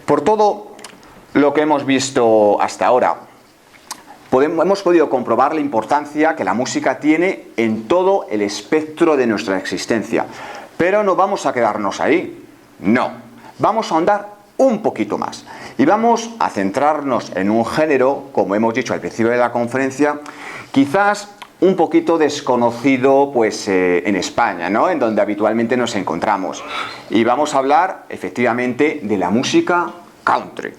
Por todo lo que hemos visto hasta ahora, hemos podido comprobar la importancia que la música tiene en todo el espectro de nuestra existencia. Pero no vamos a quedarnos ahí, no. Vamos a ahondar un poquito más y vamos a centrarnos en un género, como hemos dicho al principio de la conferencia, quizás un poquito desconocido pues, en España, ¿no? En donde habitualmente nos encontramos. Y vamos a hablar efectivamente de la música country.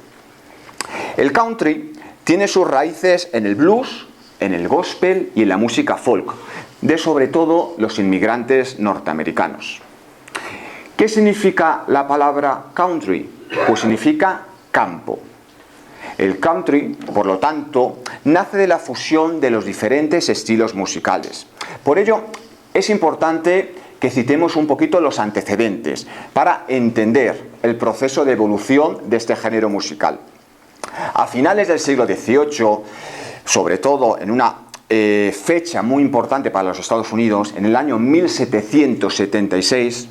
El country tiene sus raíces en el blues, en el gospel y en la música folk, de sobre todo los inmigrantes norteamericanos. ¿Qué significa la palabra country? Pues significa campo. El country, por lo tanto, nace de la fusión de los diferentes estilos musicales. Por ello, es importante que citemos un poquito los antecedentes para entender el proceso de evolución de este género musical. A finales del siglo XVIII, sobre todo en una fecha muy importante para los Estados Unidos, en el año 1776,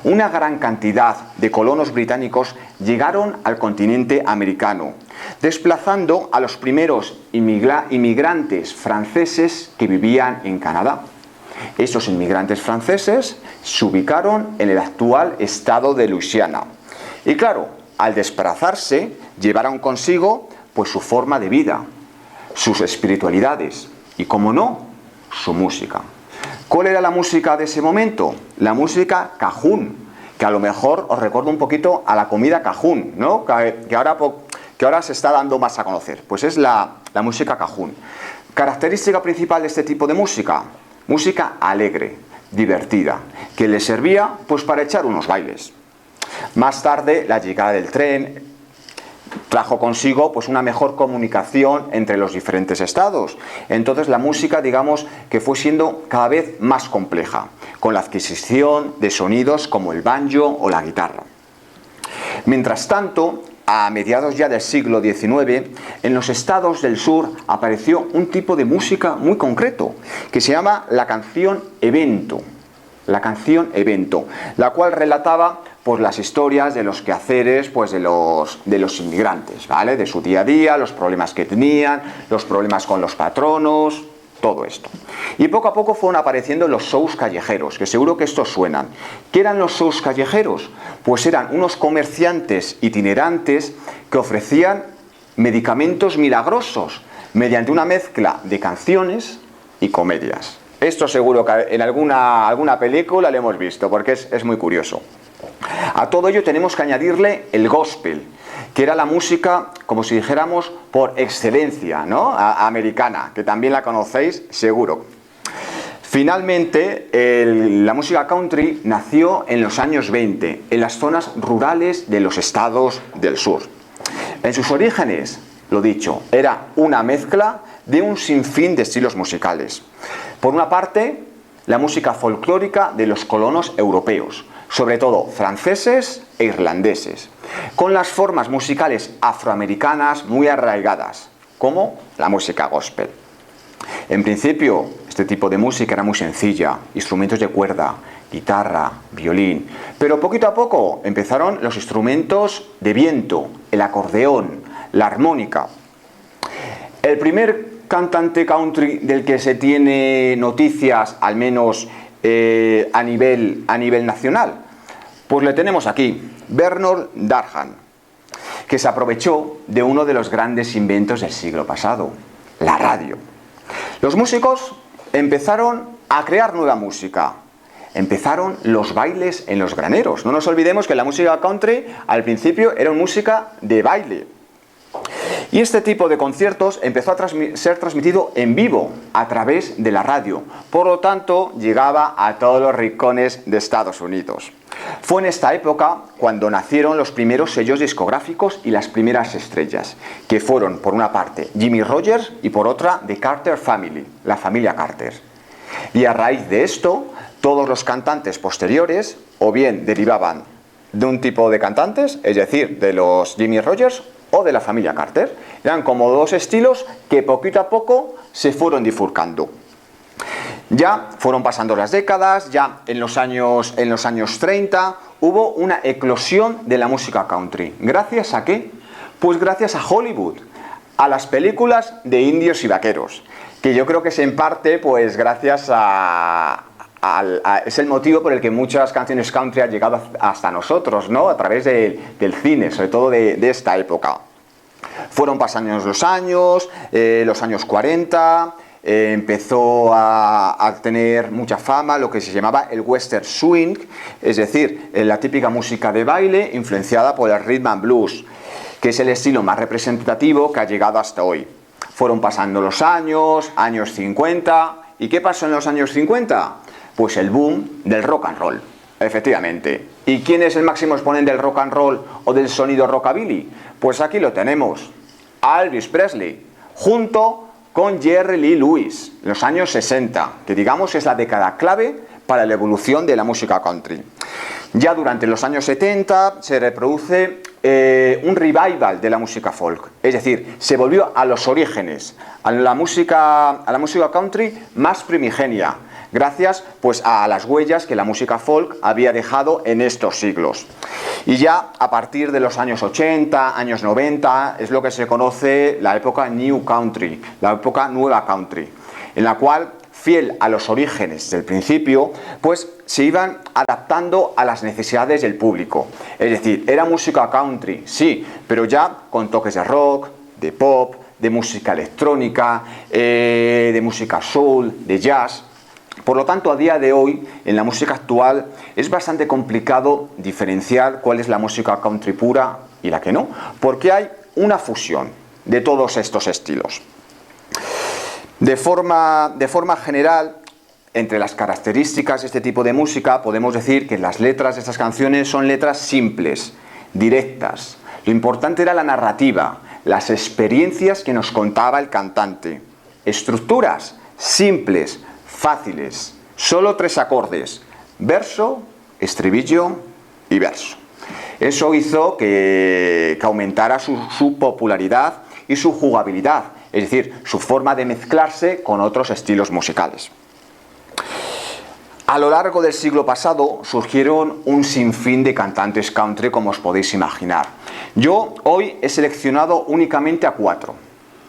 una gran cantidad de colonos británicos llegaron al continente americano, desplazando a los primeros inmigrantes franceses que vivían en Canadá. Estos inmigrantes franceses se ubicaron en el actual estado de Luisiana. Y claro, al desplazarse, llevaron consigo pues su forma de vida, sus espiritualidades y, como no, su música. ¿Cuál era la música de ese momento? La música cajún, que a lo mejor os recuerda un poquito a la comida cajún, ¿no? que ahora se está dando más a conocer. Pues es la música cajún. Característica principal de este tipo de música: música alegre, divertida, que le servía pues para echar unos bailes. Más tarde, la llegada del tren trajo consigo pues una mejor comunicación entre los diferentes estados. Entonces la música, digamos, que fue siendo cada vez más compleja, con la adquisición de sonidos como el banjo o la guitarra. Mientras tanto, a mediados ya del siglo XIX, en los estados del sur apareció un tipo de música muy concreto, que se llama la canción evento. La canción evento, la cual relataba pues las historias de los quehaceres pues de los inmigrantes, ¿vale? De su día a día, los problemas que tenían, los problemas con los patronos, todo esto. Y poco a poco fueron apareciendo los shows callejeros, que seguro que estos suenan. ¿Qué eran los shows callejeros? Pues eran unos comerciantes itinerantes que ofrecían medicamentos milagrosos mediante una mezcla de canciones y comedias. Esto seguro que en alguna película lo hemos visto, porque es muy curioso. A todo ello tenemos que añadirle el gospel, que era la música, como si dijéramos, por excelencia, ¿no? Americana, que también la conocéis seguro. Finalmente, la música country nació en los años 20, en las zonas rurales de los estados del sur. En sus orígenes, lo dicho, era una mezcla de un sinfín de estilos musicales. Por una parte, la música folclórica de los colonos europeos, sobre todo franceses e irlandeses, con las formas musicales afroamericanas muy arraigadas, como la música gospel. En principio, este tipo de música era muy sencilla, instrumentos de cuerda, guitarra, violín, pero poquito a poco empezaron los instrumentos de viento, el acordeón, la armónica. El primer cantante country del que se tiene noticias, al menos a nivel nacional, pues le tenemos aquí, Bernard Darhan, que se aprovechó de uno de los grandes inventos del siglo pasado, la radio. Los músicos empezaron a crear nueva música. Empezaron los bailes en los graneros. No nos olvidemos que la música country al principio era música de baile. Y este tipo de conciertos empezó a ser transmitido en vivo a través de la radio. Por lo tanto, llegaba a todos los rincones de Estados Unidos. Fue en esta época cuando nacieron los primeros sellos discográficos y las primeras estrellas, que fueron, por una parte, Jimmie Rodgers y por otra, The Carter Family, la familia Carter. Y a raíz de esto, todos los cantantes posteriores, o bien derivaban de un tipo de cantantes, es decir, de los Jimmie Rodgers o de la familia Carter. Eran como dos estilos que poquito a poco se fueron bifurcando. Ya fueron pasando las décadas, ya en los años 30 hubo una eclosión de la música country. ¿Gracias a qué? Pues gracias a Hollywood, a las películas de indios y vaqueros, que yo creo que es en parte pues gracias es el motivo por el que muchas canciones country han llegado hasta nosotros, ¿no? A través del cine, sobre todo de esta época. Fueron pasando los años 40, empezó a tener mucha fama lo que se llamaba el western swing, es decir, la típica música de baile influenciada por el rhythm and blues, que es el estilo más representativo que ha llegado hasta hoy. Fueron pasando los años 50, ¿y qué pasó en los años 50? Pues el boom del rock and roll, efectivamente. ¿Y quién es el máximo exponente del rock and roll o del sonido rockabilly? Pues aquí lo tenemos, Elvis Presley, junto con Jerry Lee Lewis, en los años 60, que digamos es la década clave para la evolución de la música country. Ya durante los años 70 se reproduce un revival de la música folk, es decir, se volvió a los orígenes, a la música country más primigenia, gracias pues a las huellas que la música folk había dejado en estos siglos. Y ya a partir de los años 80, años 90, es lo que se conoce la época New Country, la época Nueva Country, en la cual, fiel a los orígenes del principio, pues se iban adaptando a las necesidades del público. Es decir, era música country, sí, pero ya con toques de rock, de pop, de música electrónica, de música soul, de jazz. Por lo tanto, a día de hoy, en la música actual, es bastante complicado diferenciar cuál es la música country pura y la que no, porque hay una fusión de todos estos estilos. De forma general, entre las características de este tipo de música, podemos decir que las letras de estas canciones son letras simples, directas. Lo importante era la narrativa, las experiencias que nos contaba el cantante. Estructuras simples, fáciles, solo 3 acordes: verso, estribillo y verso. Eso hizo que aumentara su popularidad y su jugabilidad, es decir, su forma de mezclarse con otros estilos musicales. A lo largo del siglo pasado surgieron un sinfín de cantantes country, como os podéis imaginar. Yo hoy he seleccionado únicamente a 4.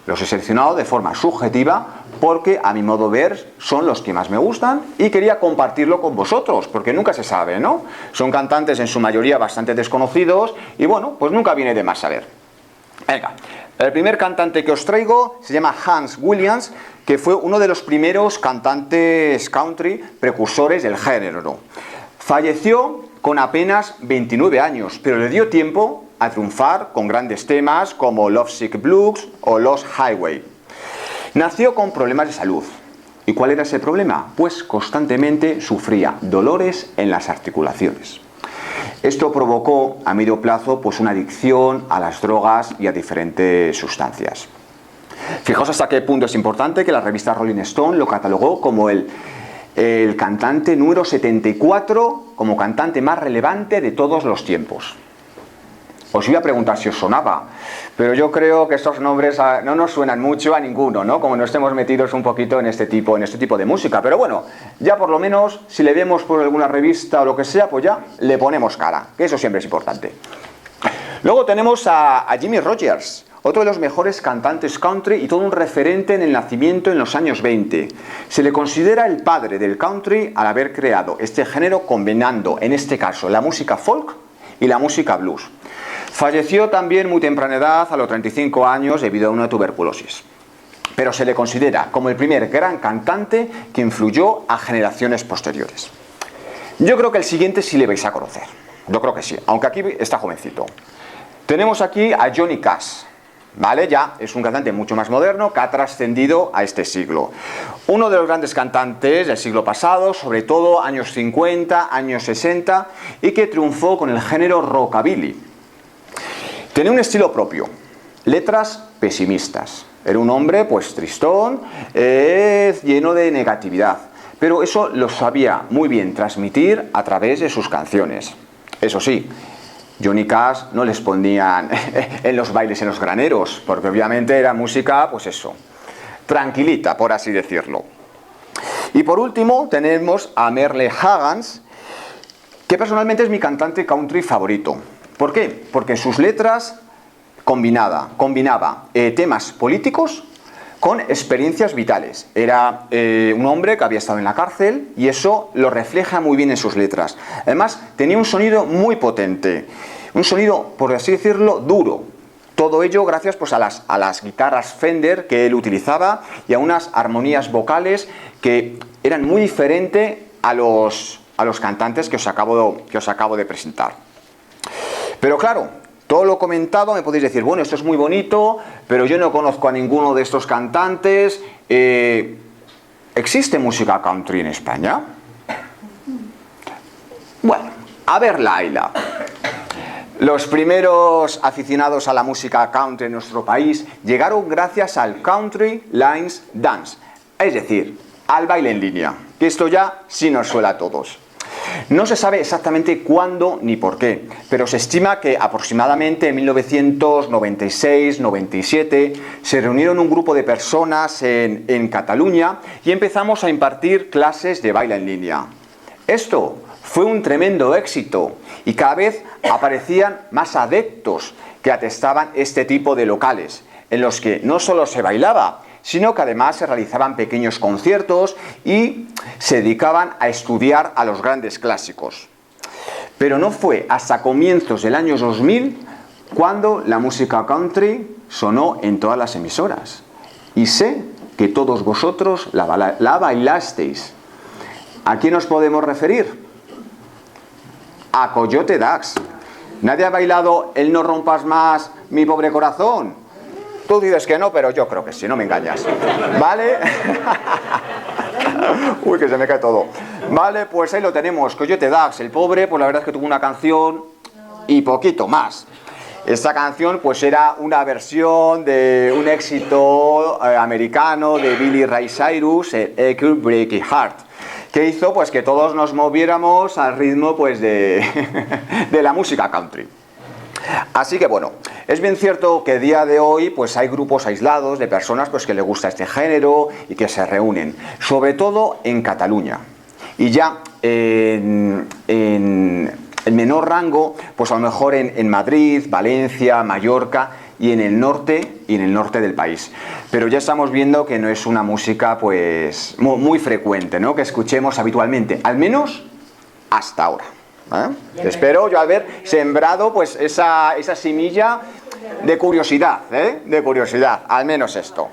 Los he seleccionado de forma subjetiva porque, a mi modo de ver, son los que más me gustan y quería compartirlo con vosotros, porque nunca se sabe, ¿no? Son cantantes en su mayoría bastante desconocidos y bueno, pues nunca viene de más saber. Venga, el primer cantante que os traigo se llama Hans Williams, que fue uno de los primeros cantantes country precursores del género. Falleció con apenas 29 años, pero le dio tiempo a triunfar con grandes temas como Lovesick Blues o Lost Highway. Nació con problemas de salud. ¿Y cuál era ese problema? Pues constantemente sufría dolores en las articulaciones. Esto provocó a medio plazo pues una adicción a las drogas y a diferentes sustancias. Fijaos hasta qué punto es importante que la revista Rolling Stone lo catalogó como el cantante número 74 como cantante más relevante de todos los tiempos. Os iba a preguntar si os sonaba, pero yo creo que estos nombres no nos suenan mucho a ninguno, ¿no? Como no estemos metidos un poquito en este tipo de música. Pero bueno, ya por lo menos, si le vemos por alguna revista o lo que sea, pues ya le ponemos cara, que eso siempre es importante. Luego tenemos a Jimmie Rodgers, otro de los mejores cantantes country y todo un referente en el nacimiento en los años 20. Se le considera el padre del country al haber creado este género combinando, en este caso, la música folk y la música blues. Falleció también muy temprana edad, a los 35 años, debido a una tuberculosis. Pero se le considera como el primer gran cantante que influyó a generaciones posteriores. Yo creo que el siguiente sí le vais a conocer. Yo creo que sí, aunque aquí está jovencito. Tenemos aquí a Johnny Cash. ¿Vale? Ya es un cantante mucho más moderno que ha trascendido a este siglo. Uno de los grandes cantantes del siglo pasado, sobre todo años 50, años 60, y que triunfó con el género rockabilly. Tenía un estilo propio, letras pesimistas. Era un hombre pues tristón, lleno de negatividad, pero eso lo sabía muy bien transmitir a través de sus canciones. Eso sí, Johnny Cash no les ponían en los bailes en los graneros, porque obviamente era música, pues eso, tranquilita, por así decirlo. Y por último tenemos a Merle Haggans, que personalmente es mi cantante country favorito. ¿Por qué? Porque en sus letras combinaba temas políticos con experiencias vitales. Era un hombre que había estado en la cárcel y eso lo refleja muy bien en sus letras. Además, tenía un sonido muy potente, un sonido, por así decirlo, duro. Todo ello gracias pues, a las guitarras Fender que él utilizaba y a unas armonías vocales que eran muy diferentes a los cantantes que os acabo de presentar. Pero claro, todo lo comentado me podéis decir, bueno, esto es muy bonito, pero yo no conozco a ninguno de estos cantantes. ¿Existe música country en España? Bueno, a ver, Laila. Los primeros aficionados a la música country en nuestro país llegaron gracias al Country Lines Dance, es decir, al baile en línea, que esto ya sí nos suena a todos. No se sabe exactamente cuándo ni por qué, pero se estima que aproximadamente en 1996-97 se reunieron un grupo de personas en Cataluña y empezamos a impartir clases de baile en línea. Esto fue un tremendo éxito y cada vez aparecían más adeptos que atestaban este tipo de locales, en los que no solo se bailaba, sino que además se realizaban pequeños conciertos y se dedicaban a estudiar a los grandes clásicos. Pero no fue hasta comienzos del año 2000 cuando la música country sonó en todas las emisoras. Y sé que todos vosotros la bailasteis. ¿A quién nos podemos referir? A Coyote Dax. ¿Nadie ha bailado el No rompas más mi pobre corazón? Tú dices que no, pero yo creo que sí, no me engañas. ¿Vale? Uy, que se me cae todo. Vale, pues ahí lo tenemos. Coyote Dax, el pobre, pues la verdad es que tuvo una canción y poquito más. Esta canción pues era una versión de un éxito americano de Billy Ray Cyrus, el Could Break Your Heart, que hizo pues que todos nos moviéramos al ritmo pues de la música country. Así que bueno, es bien cierto que a día de hoy pues hay grupos aislados de personas pues que les gusta este género y que se reúnen, sobre todo en Cataluña. Y ya en menor rango, pues a lo mejor en Madrid, Valencia, Mallorca y en el norte del país. Pero ya estamos viendo que no es una música pues muy frecuente, ¿no? Que escuchemos habitualmente, al menos hasta ahora. Espero yo haber sembrado pues esa semilla de curiosidad, de curiosidad, al menos esto.